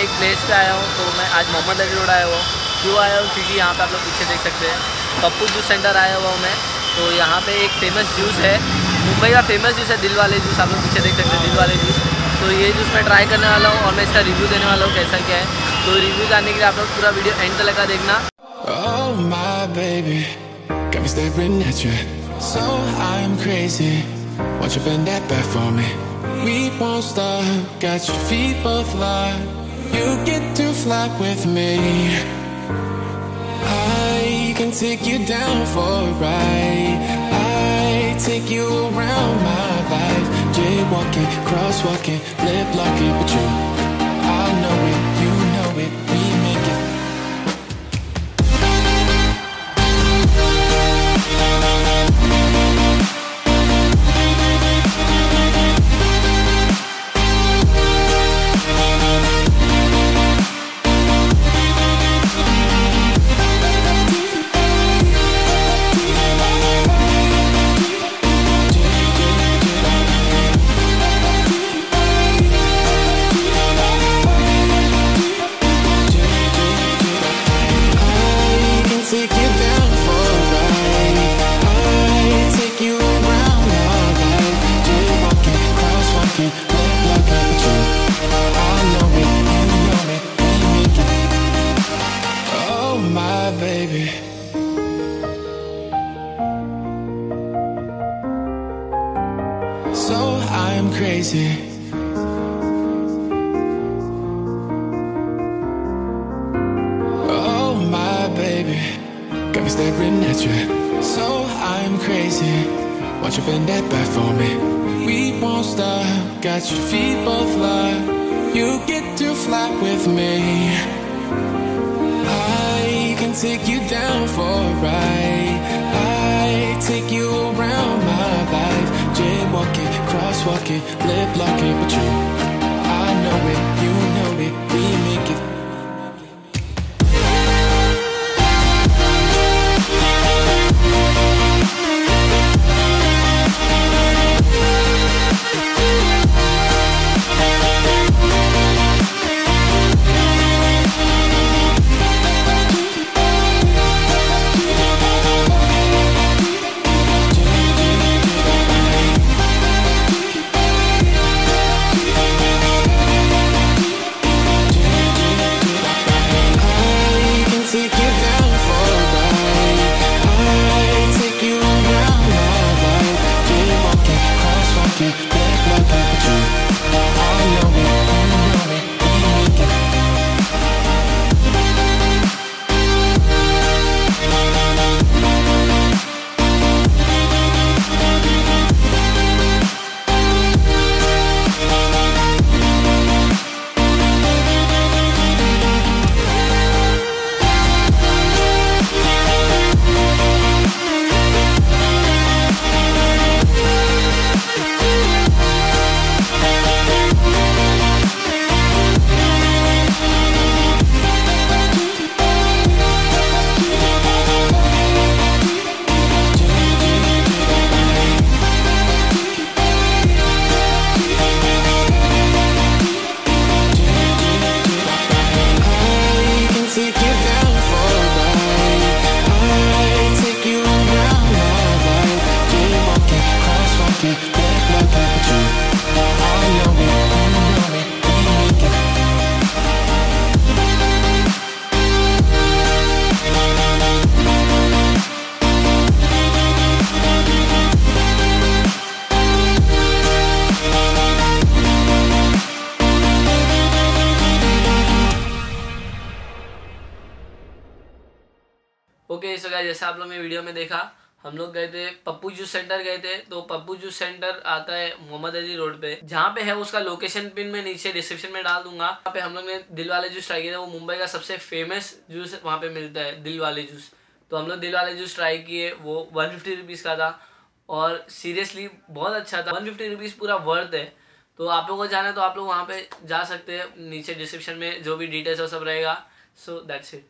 एक प्लेस पे आया हूँ। तो मैं आज मोहम्मद अली रोड आया हुआ हूँ। क्यों आया हूँ? क्योंकि यहाँ पे आप लोग पीछे देख सकते हैं पप्पू जूस सेंटर आया हुआ हूँ मैं। तो यहाँ पे एक फेमस जूस है, मुंबई का फेमस जूस है दिलवाले जूस। आप लोग पीछे देख सकते हैं दिलवाले जूस। तो ये जूस मैं ट्राई करने वाला हूँ और मैं इसका रिव्यू देने वाला हूँ कैसा क्या है। तो रिव्यू जानने के लिए आप लोग पूरा वीडियो एंड तक लगा देखना। Oh my baby, got me staring at you, so I'm crazy. Won't you bend that back for me? We won't stop, got your feet both locked. You get to fly with me. I can take you down for a ride. I take you around my life. Jaywalking, crosswalking, lip locking with you. I know it, you know it, we make it. So I'm crazy. Oh my baby, got me staring at you. So I'm crazy. Won't you bend that back for me? We won't stop, got your feet both locked. You get to fly with me. I can take you down for a ride. I take you around my life. Jaywalking, crosswalking, lip locking with you. I know it, you know it, we make it. Okay so guys, जैसे आप लोग ने video में देखा, हम लोग गए थे पप्पू जूस सेंटर गए थे। तो पप्पू जूस सेंटर आता है मोहम्मद अली रोड पे। जहाँ पे है उसका लोकेशन पिन मैं नीचे डिस्क्रिप्शन में डाल दूंगा। वहाँ पे हम लोग ने दिलवाले जूस ट्राई किया था। वो मुंबई का सबसे फेमस जूस वहाँ पे मिलता है, दिलवाले जूस। तो हम लोग दिलवाले जूस ट्राई किए। वो 150 रुपीज़ का था और सीरियसली बहुत अच्छा था। 150 रुपीज़ पूरा वर्थ है। तो आप लोगों को जाना है तो आप लोग वहाँ पे जा सकते हैं। नीचे डिस्क्रिप्शन में जो भी डिटेल्स वो सब रहेगा। So that's it.